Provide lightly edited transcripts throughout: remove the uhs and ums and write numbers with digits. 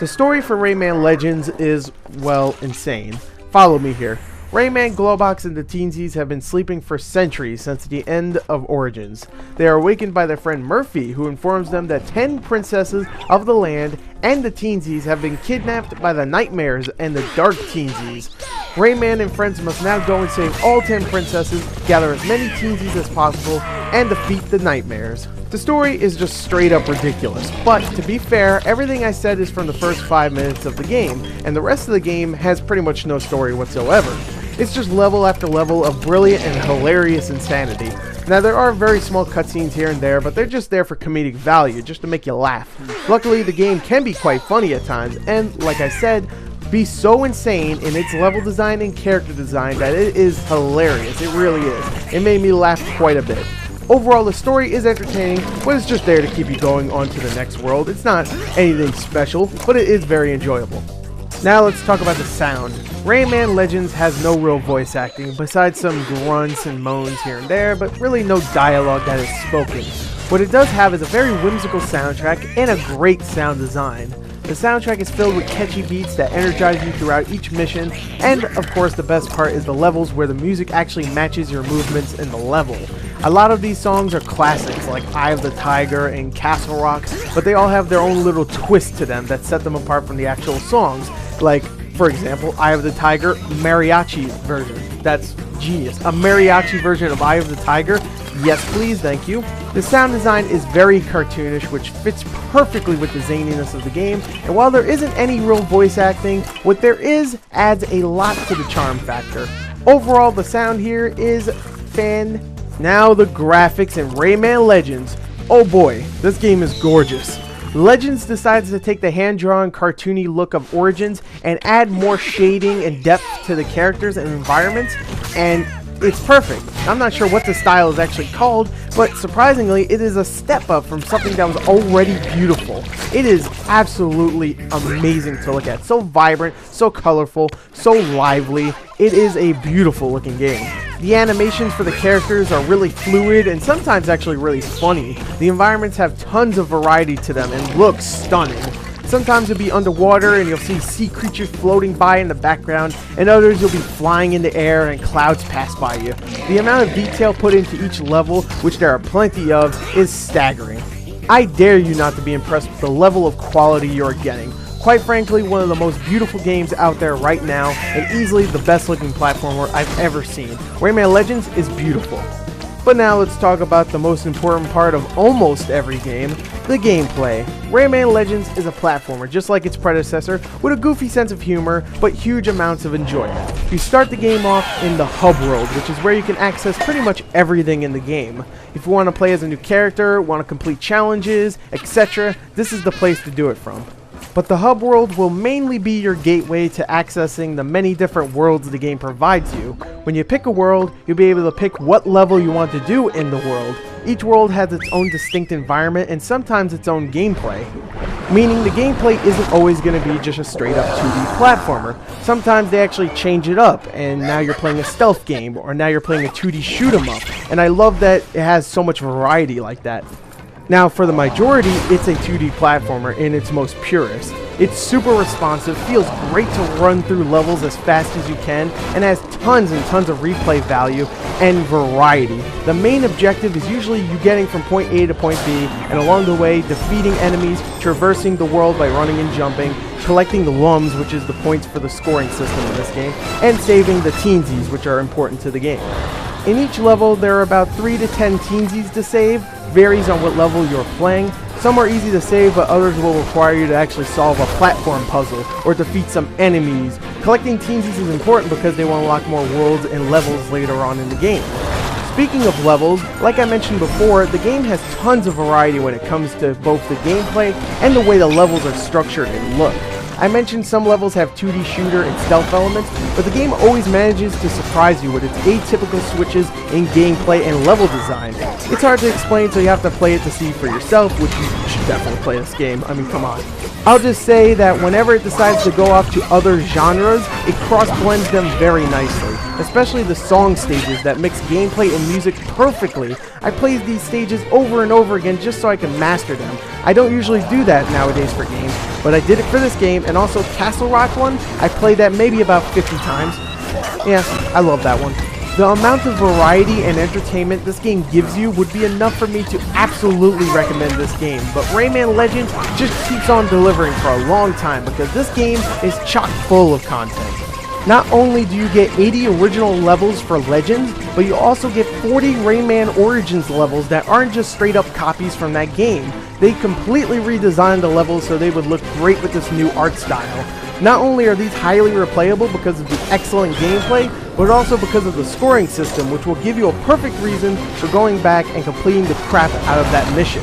The story for Rayman Legends is, well, insane. Follow me here. Rayman, Glowbox, and the Teensies have been sleeping for centuries since the end of Origins. They are awakened by their friend Murphy, who informs them that 10 princesses of the land and the Teensies have been kidnapped by the Nightmares and the Dark Teensies. Rayman and friends must now go and save all 10 princesses, gather as many Teensies as possible, and defeat the Nightmares. The story is just straight up ridiculous, but to be fair, everything I said is from the first 5 minutes of the game, and the rest of the game has pretty much no story whatsoever. It's just level after level of brilliant and hilarious insanity. Now there are very small cutscenes here and there, but they're just there for comedic value, just to make you laugh. Luckily the game can be quite funny at times, and like I said, be so insane in its level design and character design that it is hilarious. It really is. It made me laugh quite a bit. Overall, the story is entertaining, but it's just there to keep you going on to the next world. It's not anything special, but it is very enjoyable. Now let's talk about the sound. Rayman Legends has no real voice acting, besides some grunts and moans here and there, but really no dialogue that is spoken. What it does have is a very whimsical soundtrack and a great sound design. The soundtrack is filled with catchy beats that energize you throughout each mission, and of course the best part is the levels where the music actually matches your movements in the level. A lot of these songs are classics like Eye of the Tiger and Castle Rock, but they all have their own little twist to them that set them apart from the actual songs. Like, for example, Eye of the Tiger mariachi version. That's genius. A mariachi version of Eye of the Tiger? Yes please, thank you. The sound design is very cartoonish, which fits perfectly with the zaniness of the game, and while there isn't any real voice acting, what there is adds a lot to the charm factor. Overall, the sound here is fan. Now the graphics in Rayman Legends. Oh boy, this game is gorgeous. Legends decides to take the hand-drawn, cartoony look of Origins and add more shading and depth to the characters and environments, and it's perfect. I'm not sure what the style is actually called, but surprisingly, it is a step up from something that was already beautiful. It is absolutely amazing to look at. So vibrant, so colorful, so lively. It is a beautiful looking game. The animations for the characters are really fluid and sometimes actually really funny. The environments have tons of variety to them and look stunning. Sometimes you'll be underwater and you'll see sea creatures floating by in the background, and others you'll be flying in the air and clouds pass by you. The amount of detail put into each level, which there are plenty of, is staggering. I dare you not to be impressed with the level of quality you're getting. Quite frankly, one of the most beautiful games out there right now, and easily the best looking platformer I've ever seen. Rayman Legends is beautiful. But now let's talk about the most important part of almost every game, the gameplay. Rayman Legends is a platformer, just like its predecessor, with a goofy sense of humor, but huge amounts of enjoyment. You start the game off in the hub world, which is where you can access pretty much everything in the game. If you want to play as a new character, want to complete challenges, etc., this is the place to do it from. But the hub world will mainly be your gateway to accessing the many different worlds the game provides you. When you pick a world, you'll be able to pick what level you want to do in the world. Each world has its own distinct environment and sometimes its own gameplay. Meaning the gameplay isn't always going to be just a straight up 2D platformer. Sometimes they actually change it up and now you're playing a stealth game, or now you're playing a 2D shoot 'em up. And I love that it has so much variety like that. Now for the majority, it's a 2D platformer in its most purest. It's super responsive, feels great to run through levels as fast as you can, and has tons and tons of replay value and variety. The main objective is usually you getting from point A to point B, and along the way defeating enemies, traversing the world by running and jumping, collecting the lums, which is the points for the scoring system in this game, and saving the teensies, which are important to the game. In each level, there are about 3 to 10 teensies to save. Varies on what level you're playing. Some are easy to save, but others will require you to actually solve a platform puzzle or defeat some enemies. Collecting teensies is important because they will unlock more worlds and levels later on in the game. Speaking of levels, like I mentioned before, the game has tons of variety when it comes to both the gameplay and the way the levels are structured and look. I mentioned some levels have 2D shooter and stealth elements, but the game always manages to surprise you with its atypical switches in gameplay and level design. It's hard to explain, so you have to play it to see for yourself, which you should definitely play this game. I mean, come on. I'll just say that whenever it decides to go off to other genres, it cross-blends them very nicely, especially the song stages that mix gameplay and music perfectly. I play these stages over and over again just so I can master them. I don't usually do that nowadays for games, but I did it for this game, and also Castle Rock one, I played that maybe about 50 times. Yeah, I love that one. The amount of variety and entertainment this game gives you would be enough for me to absolutely recommend this game, but Rayman Legends just keeps on delivering for a long time because this game is chock full of content. Not only do you get 80 original levels for Legends, but you also get 40 Rayman Origins levels that aren't just straight up copies from that game. They completely redesigned the levels so they would look great with this new art style. Not only are these highly replayable because of the excellent gameplay, but also because of the scoring system, which will give you a perfect reason for going back and completing the crap out of that mission.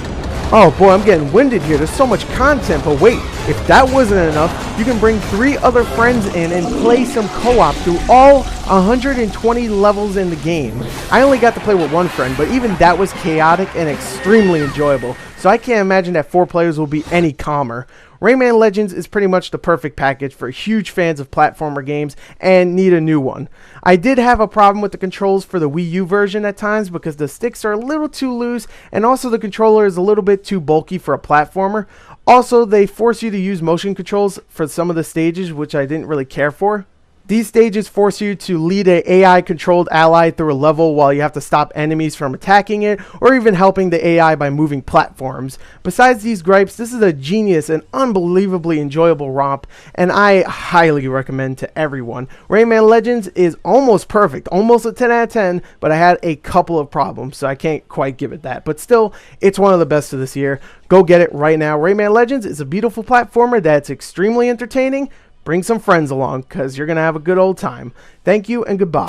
Oh boy, I'm getting winded here. There's so much content, but wait, if that wasn't enough, you can bring 3 other friends in and play some co-op through all 120 levels in the game. I only got to play with 1 friend, but even that was chaotic and extremely enjoyable, so I can't imagine that 4 players will be any calmer. Rayman Legends is pretty much the perfect package for huge fans of platformer games and need a new one. I did have a problem with the controls for the Wii U version at times because the sticks are a little too loose and also the controller is a little bit too bulky for a platformer. Also, they force you to use motion controls for some of the stages, which I didn't really care for. These stages force you to lead an AI-controlled ally through a level while you have to stop enemies from attacking it, or even helping the AI by moving platforms. Besides these gripes, this is a genius and unbelievably enjoyable romp, and I highly recommend to everyone. Rayman Legends is almost perfect, almost a 10 out of 10, but I had a couple of problems, so I can't quite give it that. But still, it's one of the best of this year. Go get it right now. Rayman Legends is a beautiful platformer that's extremely entertaining. Bring some friends along because you're going to have a good old time. Thank you and goodbye.